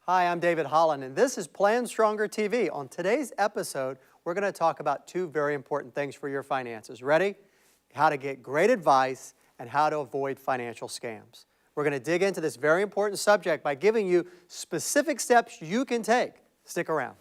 Hi, I'm David Holland, and this is PlanStrongerTV. On today's episode, we're going to talk about two very important things for your finances. Ready? How to get great advice and how to avoid financial scams. We're going to dig into this very important subject by giving you specific steps you can take. Stick around.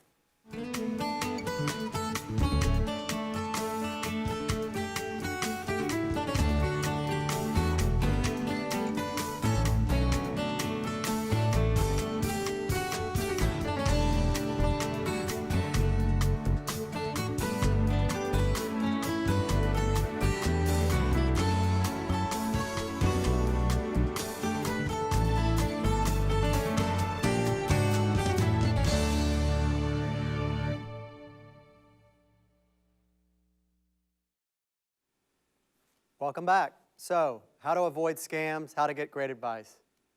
Welcome back. So, how to avoid scams, how to get great advice.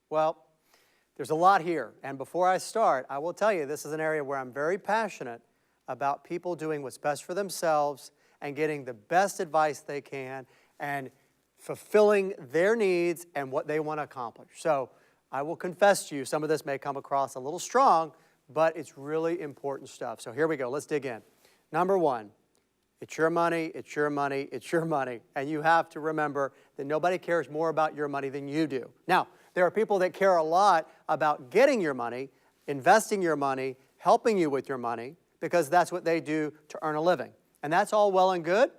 Well, there's a lot here, and before I start, I will tell you this is an area where I'm very passionate about people doing what's best for themselves and getting the best advice they can and fulfilling their needs and what they want to accomplish. So, I will confess to you, some of this may come across a little strong, but it's really important stuff. So here we go. Let's dig in. Number one. It's your money, it's your money, it's your money. And you have to remember that nobody cares more about your money than you do. Now, there are people that care a lot about getting your money, investing your money, helping you with your money, because that's what they do to earn a living. And that's all well and good.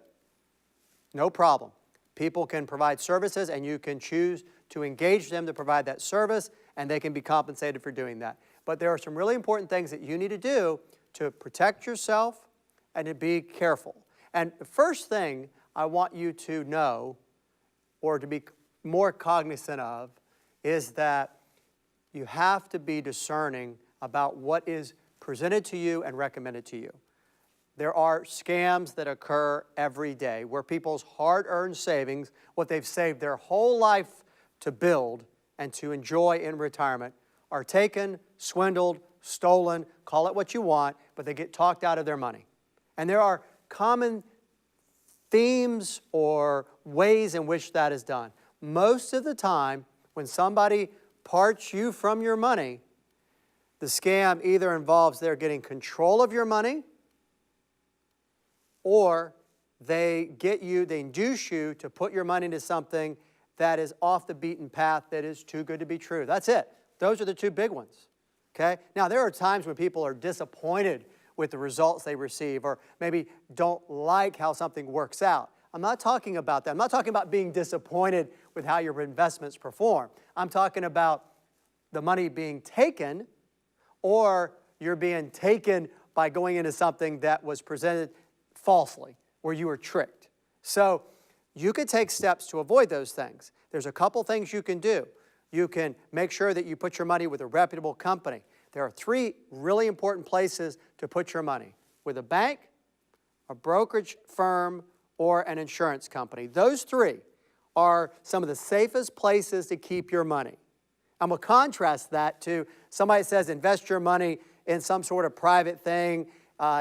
No problem. People can provide services and you can choose to engage them to provide that service and they can be compensated for doing that. But there are some really important things that you need to do to protect yourself and to be careful. And the first thing I want you to know, or to be more cognizant of, is that you have to be discerning about what is presented to you and recommended to you. There are scams that occur every day where people's hard-earned savings, what they've saved their whole life to build and to enjoy in retirement, are taken, swindled, stolen, call it what you want, but they get talked out of their money. And there are common themes or ways in which that is done. Most of the time, when somebody parts you from your money, the scam either involves they're getting control of your money or they induce you to put your money into something that is off the beaten path that is too good to be true. That's it. Those are the two big ones. Okay? Now, there are times when people are disappointed with the results they receive, or maybe don't like how something works out. I'm not talking about that. I'm not talking about being disappointed with how your investments perform. I'm talking about the money being taken, or you're being taken by going into something that was presented falsely, where you were tricked. So you can take steps to avoid those things. There's a couple things you can do. You can make sure that you put your money with a reputable company. There are three really important places to put your money: with a bank, a brokerage firm, or an insurance company. Those three are some of the safest places to keep your money. I'm going to contrast that to somebody says invest your money in some sort of private thing,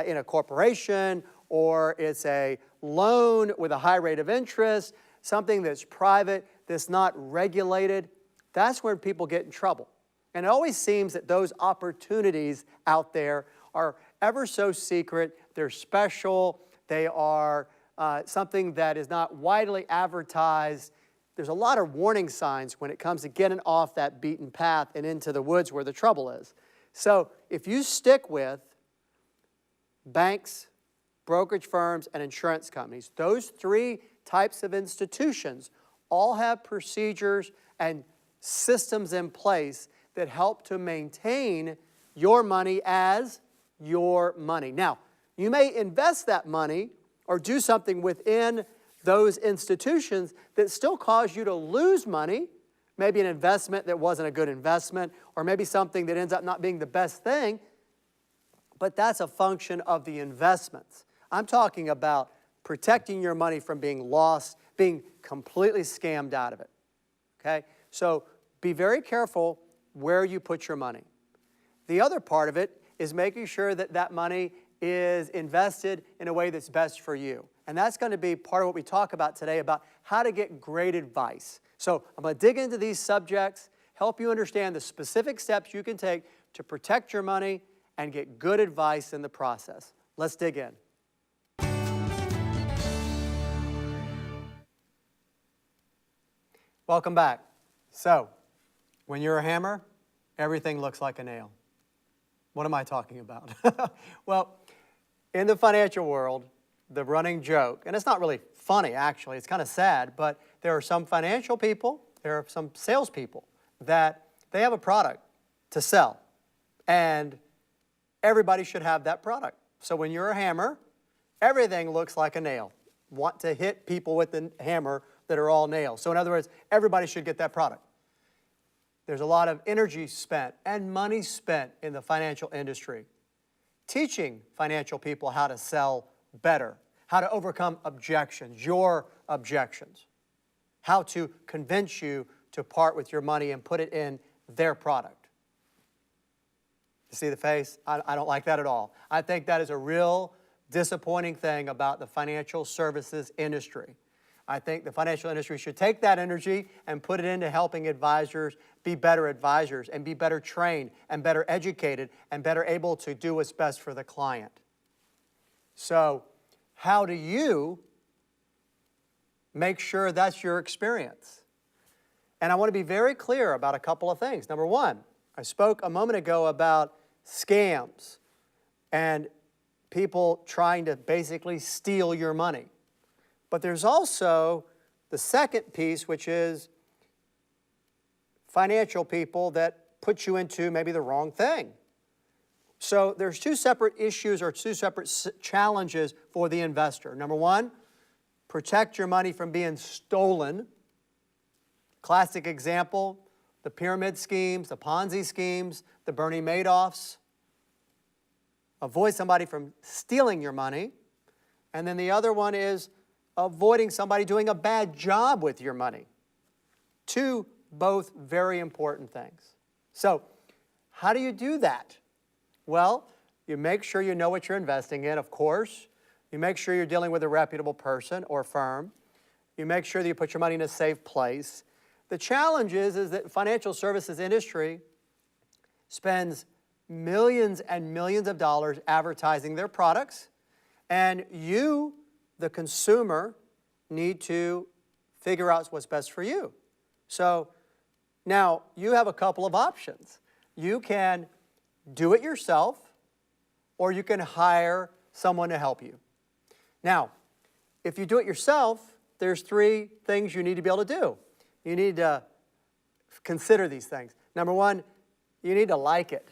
in a corporation, or it's a loan with a high rate of interest, something that's private, that's not regulated. That's where people get in trouble. And it always seems that those opportunities out there are ever so secret. They're special. They are something that is not widely advertised. There's a lot of warning signs when it comes to getting off that beaten path and into the woods where the trouble is. So if you stick with banks, brokerage firms, and insurance companies, those three types of institutions all have procedures and systems in place that help to maintain your money as your money. Now, you may invest that money or do something within those institutions that still cause you to lose money, maybe an investment that wasn't a good investment, or maybe something that ends up not being the best thing, but that's a function of the investments. I'm talking about protecting your money from being lost, being completely scammed out of it. Okay? So be very careful where you put your money. The other part of it is making sure that that money is invested in a way that's best for you. And that's going to be part of what we talk about today, about how to get great advice. So I'm going to dig into these subjects, help you understand the specific steps you can take to protect your money and get good advice in the process. Let's dig in. Welcome back. So, when you're a hammer, everything looks like a nail. What am I talking about? Well, in the financial world, the running joke, and it's not really funny actually, it's kind of sad, but there are some financial people, there are some salespeople that they have a product to sell, and everybody should have that product. So when you're a hammer, everything looks like a nail. Want to hit people with the hammer that are all nails. So in other words, everybody should get that product. There's a lot of energy spent and money spent in the financial industry teaching financial people how to sell better, how to overcome objections, your objections, how to convince you to part with your money and put it in their product. You see the face? I don't like that at all. I think that is a real disappointing thing about the financial services industry. I think the financial industry should take that energy and put it into helping advisors be better advisors and be better trained and better educated and better able to do what's best for the client. So, how do you make sure that's your experience? And I want to be very clear about a couple of things. Number one, I spoke a moment ago about scams and people trying to basically steal your money. But there's also the second piece, which is financial people that put you into maybe the wrong thing. So there's two separate issues or two separate challenges for the investor. Number one, protect your money from being stolen. Classic example, the pyramid schemes, the Ponzi schemes, the Bernie Madoffs. Avoid somebody from stealing your money. And then the other one is avoiding somebody doing a bad job with your money. Two both very important things. So, how do you do that? Well, you make sure you know what you're investing in, of course. You make sure you're dealing with a reputable person or firm. You make sure that you put your money in a safe place. The challenge is that the financial services industry spends millions and millions of dollars advertising their products, and you, the consumer, need to figure out what's best for you. So now you have a couple of options. You can do it yourself, or you can hire someone to help you. Now, if you do it yourself, there's three things you need to be able to do. You need to consider these things. Number one, you need to like it.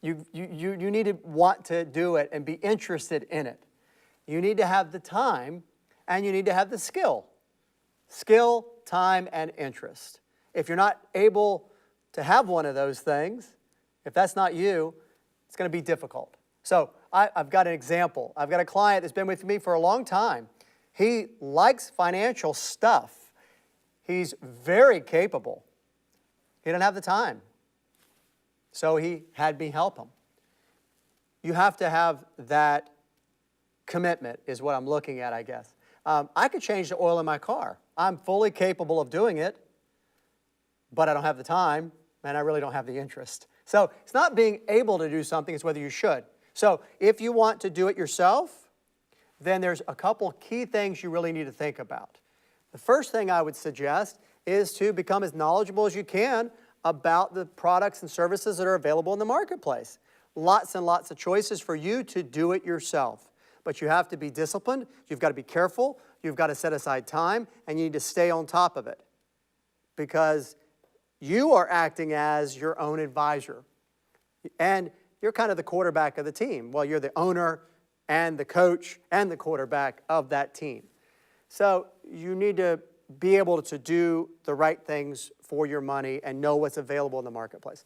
You need to want to do it and be interested in it. You need to have the time, and you need to have the skill. Skill, time, and interest. If you're not able to have one of those things, if that's not you, it's going to be difficult. So I've got an example. I've got a client that's been with me for a long time. He likes financial stuff. He's very capable. He didn't have the time. So he had me help him. You have to have that commitment is what I'm looking at, I guess. I could change the oil in my car. I'm fully capable of doing it, but I don't have the time, and I really don't have the interest. So it's not being able to do something, it's whether you should. So if you want to do it yourself, then there's a couple key things you really need to think about. The first thing I would suggest is to become as knowledgeable as you can about the products and services that are available in the marketplace. Lots and lots of choices for you to do it yourself. But you have to be disciplined, you've got to be careful, you've got to set aside time, and you need to stay on top of it. Because you are acting as your own advisor. And you're kind of the quarterback of the team. Well, you're the owner and the coach and the quarterback of that team. So you need to be able to do the right things for your money and know what's available in the marketplace.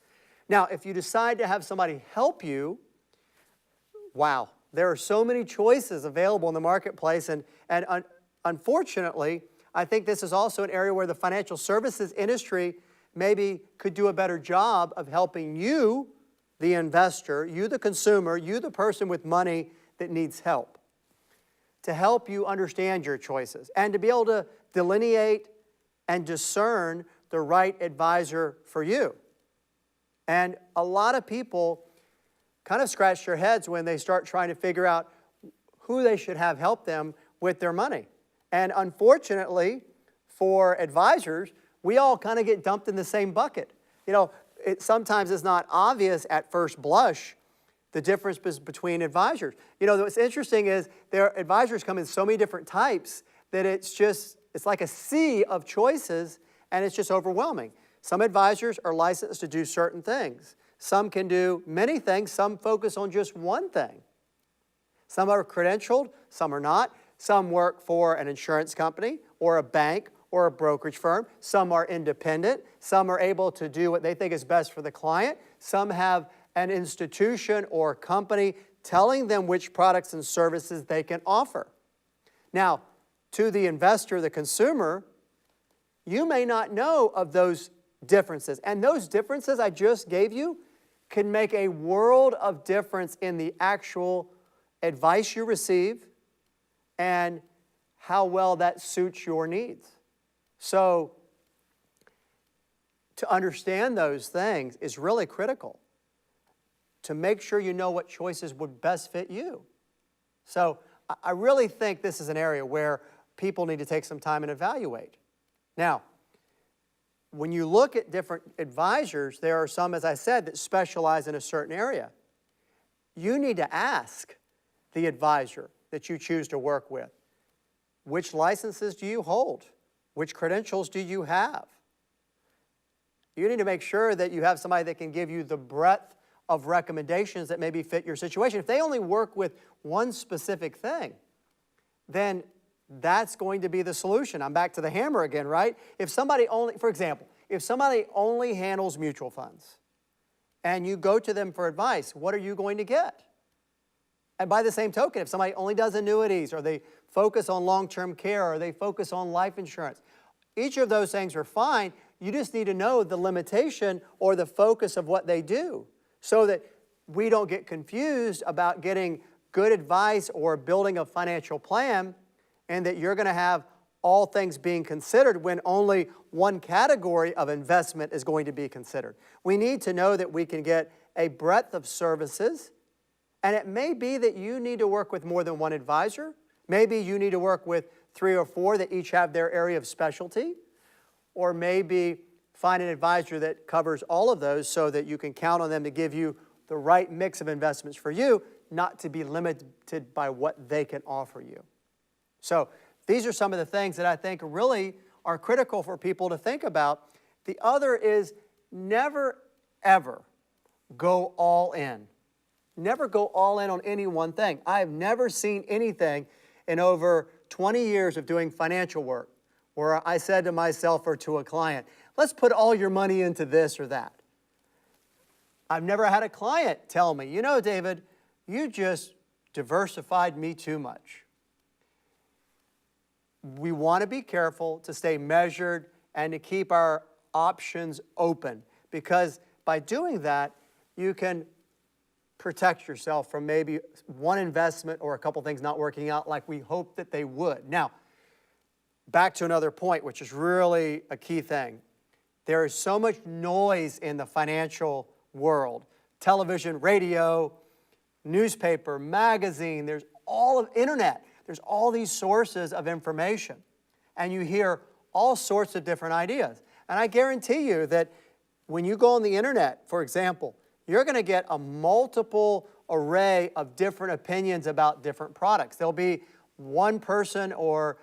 Now, if you decide to have somebody help you, wow, there are so many choices available in the marketplace. And unfortunately, I think this is also an area where the financial services industry maybe could do a better job of helping you, the investor, you, the consumer, you, the person with money that needs help, to help you understand your choices and to be able to delineate and discern the right advisor for you. And a lot of people kind of scratch their heads when they start trying to figure out who they should have help them with their money. And unfortunately, for advisors, we all kind of get dumped in the same bucket. You know, sometimes it's not obvious at first blush, the difference between advisors. You know, what's interesting is their advisors come in so many different types that it's like a sea of choices, and it's just overwhelming. Some advisors are licensed to do certain things. Some can do many things. Some focus on just one thing. Some are credentialed, some are not. Some work for an insurance company or a bank or a brokerage firm. Some are independent. Some are able to do what they think is best for the client. Some have an institution or company telling them which products and services they can offer. Now, to the investor, the consumer, you may not know of those differences. And those differences I just gave you can make a world of difference in the actual advice you receive and how well that suits your needs. So, to understand those things is really critical to make sure you know what choices would best fit you. So, I really think this is an area where people need to take some time and evaluate. Now, when you look at different advisors, there are some, as I said, that specialize in a certain area. You need to ask the advisor that you choose to work with, which licenses do you hold? Which credentials do you have? You need to make sure that you have somebody that can give you the breadth of recommendations that maybe fit your situation. If they only work with one specific thing, then that's going to be the solution. I'm back to the hammer again, right? If somebody only, for example, if somebody only handles mutual funds and you go to them for advice, what are you going to get? And by the same token, if somebody only does annuities or they focus on long-term care or they focus on life insurance, each of those things are fine. You just need to know the limitation or the focus of what they do so that we don't get confused about getting good advice or building a financial plan and that you're going to have all things being considered when only one category of investment is going to be considered. We need to know that we can get a breadth of services, and it may be that you need to work with more than one advisor. Maybe you need to work with 3 or 4 that each have their area of specialty, or maybe find an advisor that covers all of those so that you can count on them to give you the right mix of investments for you, not to be limited by what they can offer you. So these are some of the things that I think really are critical for people to think about. The other is never, ever go all in. Never go all in on any one thing. I have never seen anything in over 20 years of doing financial work where I said to myself or to a client, let's put all your money into this or that. I've never had a client tell me, you know, David, you just diversified me too much. We want to be careful to stay measured and to keep our options open, because by doing that, you can protect yourself from maybe one investment or a couple things not working out like we hope that they would. Now, back to another point, which is really a key thing. There is so much noise in the financial world. Television, radio, newspaper, magazine, there's all of internet. There's all these sources of information. And you hear all sorts of different ideas. And I guarantee you that when you go on the internet, for example, you're going to get a multiple array of different opinions about different products. There'll be one person or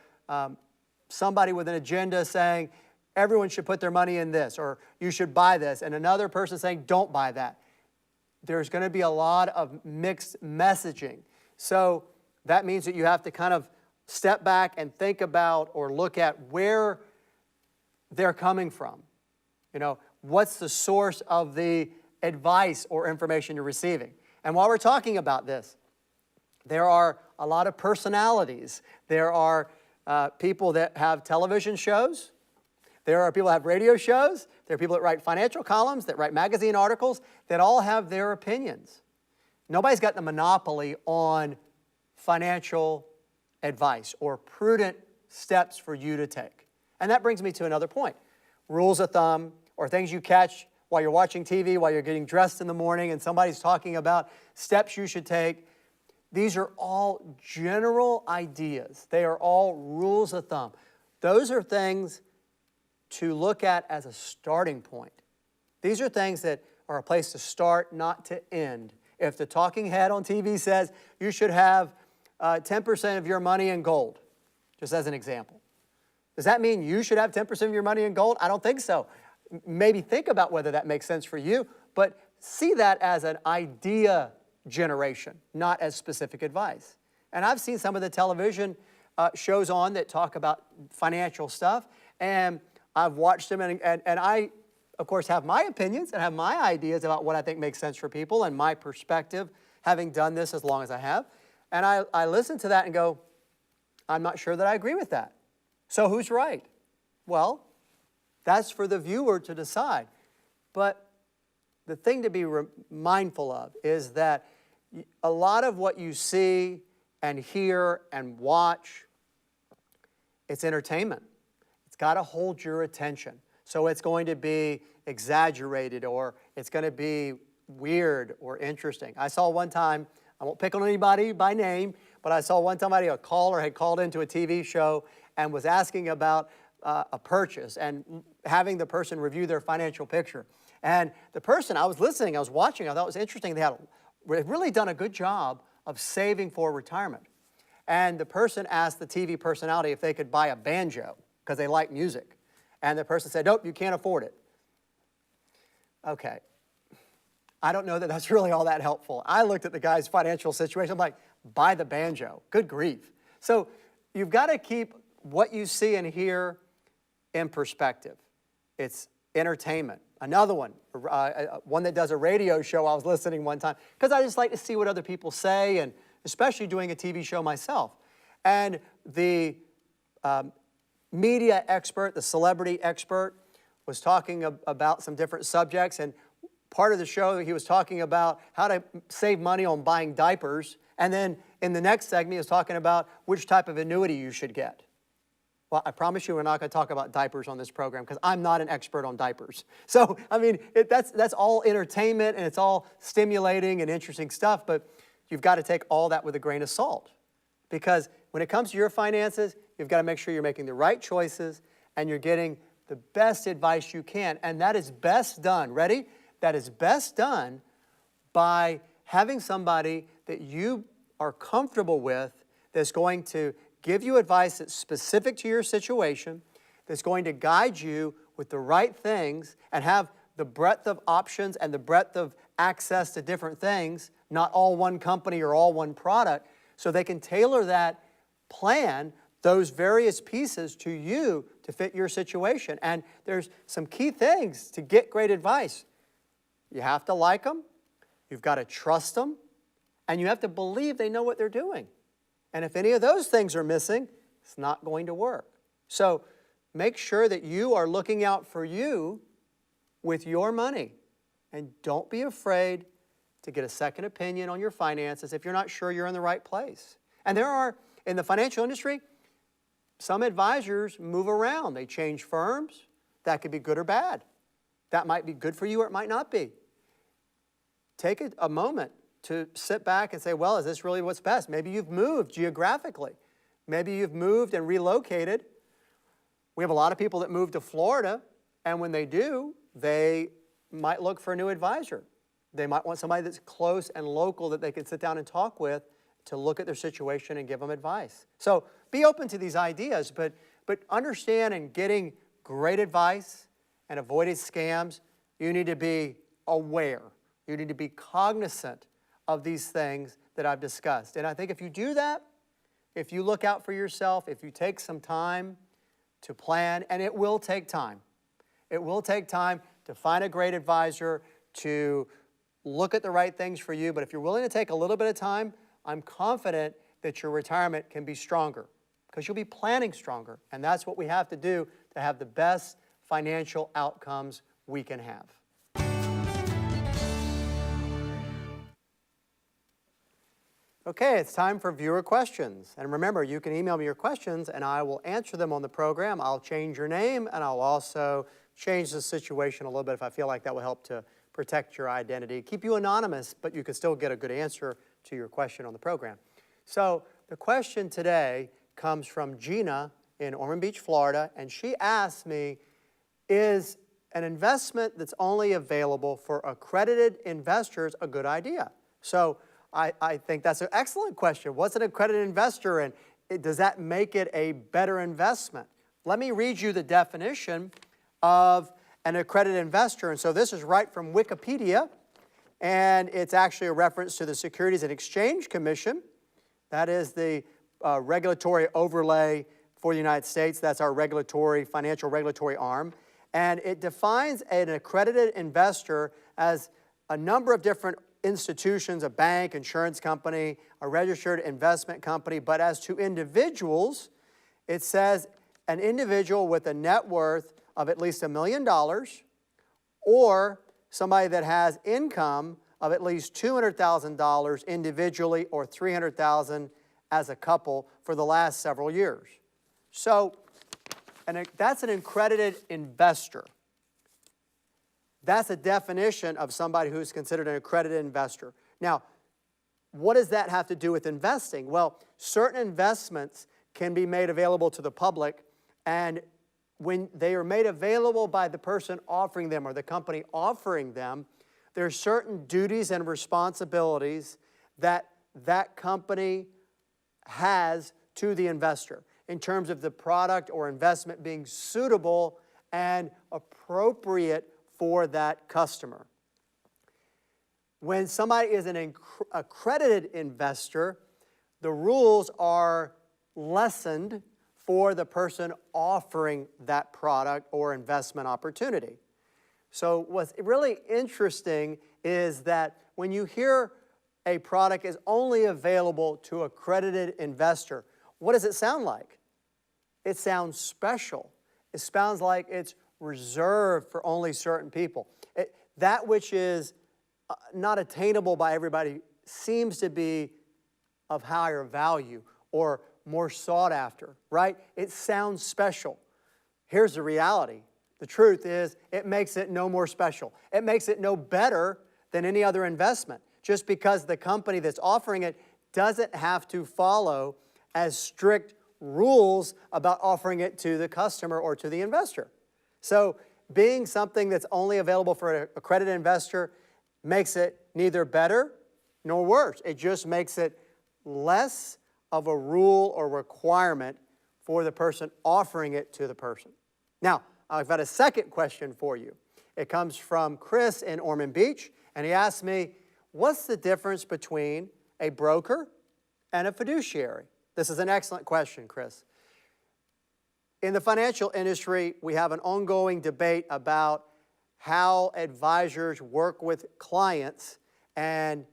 somebody with an agenda saying, everyone should put their money in this, or you should buy this, and another person saying, don't buy that. There's going to be a lot of mixed messaging. So that means that you have to kind of step back and think about or look at where they're coming from. You know, what's the source of the advice or information you're receiving? And while we're talking about this, there are a lot of personalities. There are people that have television shows. There are people that have radio shows. There are people that write financial columns, that write magazine articles, that all have their opinions. Nobody's got the monopoly on financial advice or prudent steps for you to take. And that brings me to another point. Rules of thumb or things you catch while you're watching TV, while you're getting dressed in the morning, and somebody's talking about steps you should take. These are all general ideas. They are all rules of thumb. Those are things to look at as a starting point. These are things that are a place to start, not to end. If the talking head on TV says you should have 10% of your money in gold, just as an example, does that mean you should have 10% of your money in gold? I don't think so. Maybe think about whether that makes sense for you, but see that as an idea generation, not as specific advice. And I've seen some of the television shows on that talk about financial stuff, and I've watched them, and I, of course, have my opinions and have my ideas about what I think makes sense for people and my perspective, having done this as long as I have. And I listen to that and go, I'm not sure that I agree with that. So who's right? Well, that's for the viewer to decide. But the thing to be mindful of is that a lot of what you see and hear and watch, it's entertainment. It's got to hold your attention. So it's going to be exaggerated, or it's going to be weird or interesting. I saw one time, I won't pick on anybody by name, but I saw one time a caller had called into a TV show and was asking about a purchase and having the person review their financial picture. And the person, I was listening, I was watching, I thought it was interesting. They've really done a good job of saving for retirement. And the person asked the TV personality if they could buy a banjo because they like music. And the person said, nope, you can't afford it. Okay. I don't know that that's really all that helpful. I looked at the guy's financial situation. I'm like, buy the banjo. Good grief. So you've got to keep what you see and hear in perspective. It's entertainment. Another one, one that does a radio show, I was listening one time, because I just like to see what other people say, and especially doing a TV show myself. And the media expert, the celebrity expert, was talking about some different subjects, and part of the show he was talking about how to save money on buying diapers, and then in the next segment he was talking about which type of annuity you should get. Well, I promise you we're not going to talk about diapers on this program because I'm not an expert on diapers. So, I mean, that's all entertainment and it's all stimulating and interesting stuff, but you've got to take all that with a grain of salt, because when it comes to your finances, you've got to make sure you're making the right choices and you're getting the best advice you can. And that is best done, ready? That is best done by having somebody that you are comfortable with that's going to give you advice that's specific to your situation, that's going to guide you with the right things and have the breadth of options and the breadth of access to different things, not all one company or all one product, so they can tailor that plan, those various pieces to you to fit your situation. And there's some key things to get great advice. You have to like them, you've got to trust them, and you have to believe they know what they're doing. And if any of those things are missing, it's not going to work. So make sure that you are looking out for you with your money. And don't be afraid to get a second opinion on your finances if you're not sure you're in the right place. And there are, in the financial industry, some advisors move around. They change firms. That could be good or bad. That might be good for you or it might not be. Take a moment to sit back and say, well, is this really what's best? Maybe you've moved geographically. Maybe you've moved and relocated. We have a lot of people that move to Florida, and when they do, they might look for a new advisor. They might want somebody that's close and local that they can sit down and talk with to look at their situation and give them advice. So be open to these ideas, but understand, in getting great advice and avoiding scams, you need to be aware. You need to be cognizant of these things that I've discussed. And I think if you do that, if you look out for yourself, if you take some time to plan, and it will take time. It will take time to find a great advisor, to look at the right things for you. But if you're willing to take a little bit of time, I'm confident that your retirement can be stronger, because you'll be planning stronger. And that's what we have to do to have the best financial outcomes we can have. Okay, it's time for viewer questions. And remember, you can email me your questions and I will answer them on the program. I'll change your name and I'll also change the situation a little bit if I feel like that will help to protect your identity. Keep you anonymous, but you can still get a good answer to your question on the program. So the question today comes from Gina in Ormond Beach, Florida, and she asked me, is an investment that's only available for accredited investors a good idea? So I think that's an excellent question. What's an accredited investor, and does that make it a better investment? Let me read you the definition of an accredited investor. And so this is right from Wikipedia, and it's actually a reference to the Securities and Exchange Commission. That is the regulatory overlay for the United States. That's our financial regulatory arm. And it defines an accredited investor as a number of different institutions, a bank, insurance company, a registered investment company. But as to individuals, it says an individual with a net worth of at least $1 million, or somebody that has income of at least $200,000 individually or $300,000 as a couple for the last several years. So that's an accredited investor. That's a definition of somebody who's considered an accredited investor. Now, what does that have to do with investing? Well, certain investments can be made available to the public, and when they are made available by the person offering them or the company offering them, there are certain duties and responsibilities that that company has to the investor in terms of the product or investment being suitable and appropriate for that customer. When somebody is an accredited investor, the rules are lessened for the person offering that product or investment opportunity. So what's really interesting is that when you hear a product is only available to accredited investor, what does it sound like? It sounds special. It sounds like it's reserved for only certain people. That which is not attainable by everybody seems to be of higher value or more sought after, right? It sounds special. Here's the reality. The truth is, it makes it no more special. It makes it no better than any other investment, just because the company that's offering it doesn't have to follow as strict rules about offering it to the customer or to the investor. So being something that's only available for an accredited investor makes it neither better nor worse. It just makes it less of a rule or requirement for the person offering it to the person. Now, I've got a second question for you. It comes from Chris in Ormond Beach, and he asked me, what's the difference between a broker and a fiduciary? This is an excellent question, Chris. In the financial industry, we have an ongoing debate about how advisors work with clients and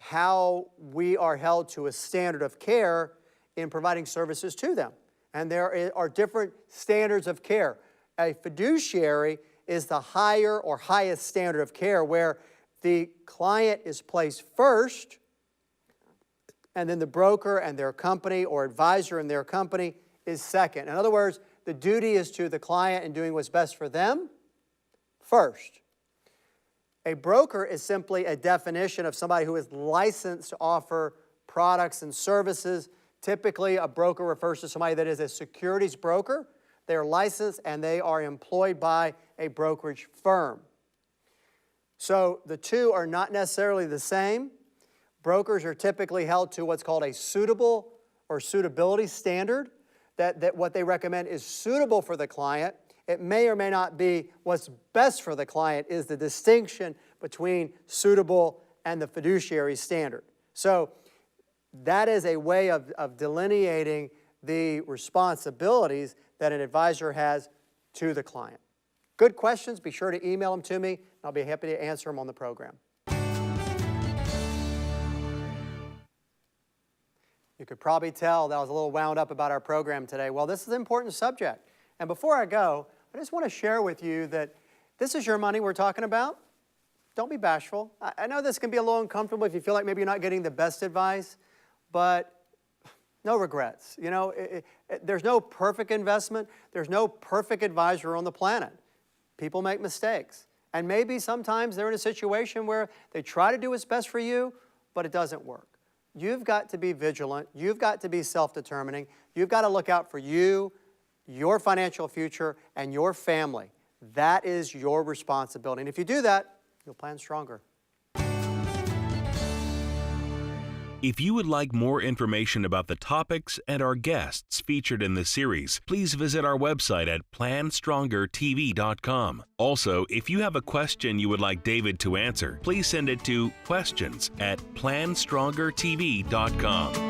how we are held to a standard of care in providing services to them. And there are different standards of care. A fiduciary is the higher or highest standard of care where the client is placed first, and then the broker and their company or advisor and their company is second. In other words, the duty is to the client in doing what's best for them first. A broker is simply a definition of somebody who is licensed to offer products and services. Typically, a broker refers to somebody that is a securities broker. They are licensed and they are employed by a brokerage firm. So the two are not necessarily the same. Brokers are typically held to what's called a suitable or suitability standard, that what they recommend is suitable for the client. It may or may not be what's best for the client is the distinction between suitable and the fiduciary standard. So that is a way of delineating the responsibilities that an advisor has to the client. Good questions. Be sure to email them to me. I'll be happy to answer them on the program. You could probably tell that I was a little wound up about our program today. Well, this is an important subject. And before I go, I just want to share with you that this is your money we're talking about. Don't be bashful. I know this can be a little uncomfortable if you feel like maybe you're not getting the best advice, but no regrets. You know, there's no perfect investment. There's no perfect advisor on the planet. People make mistakes. And maybe sometimes they're in a situation where they try to do what's best for you, but it doesn't work. You've got to be vigilant. You've got to be self-determining. You've got to look out for you, your financial future, and your family. That is your responsibility. And if you do that, you'll plan stronger. If you would like more information about the topics and our guests featured in this series, please visit our website at PlanStrongerTV.com. Also, if you have a question you would like David to answer, please send it to questions@PlanStrongerTV.com.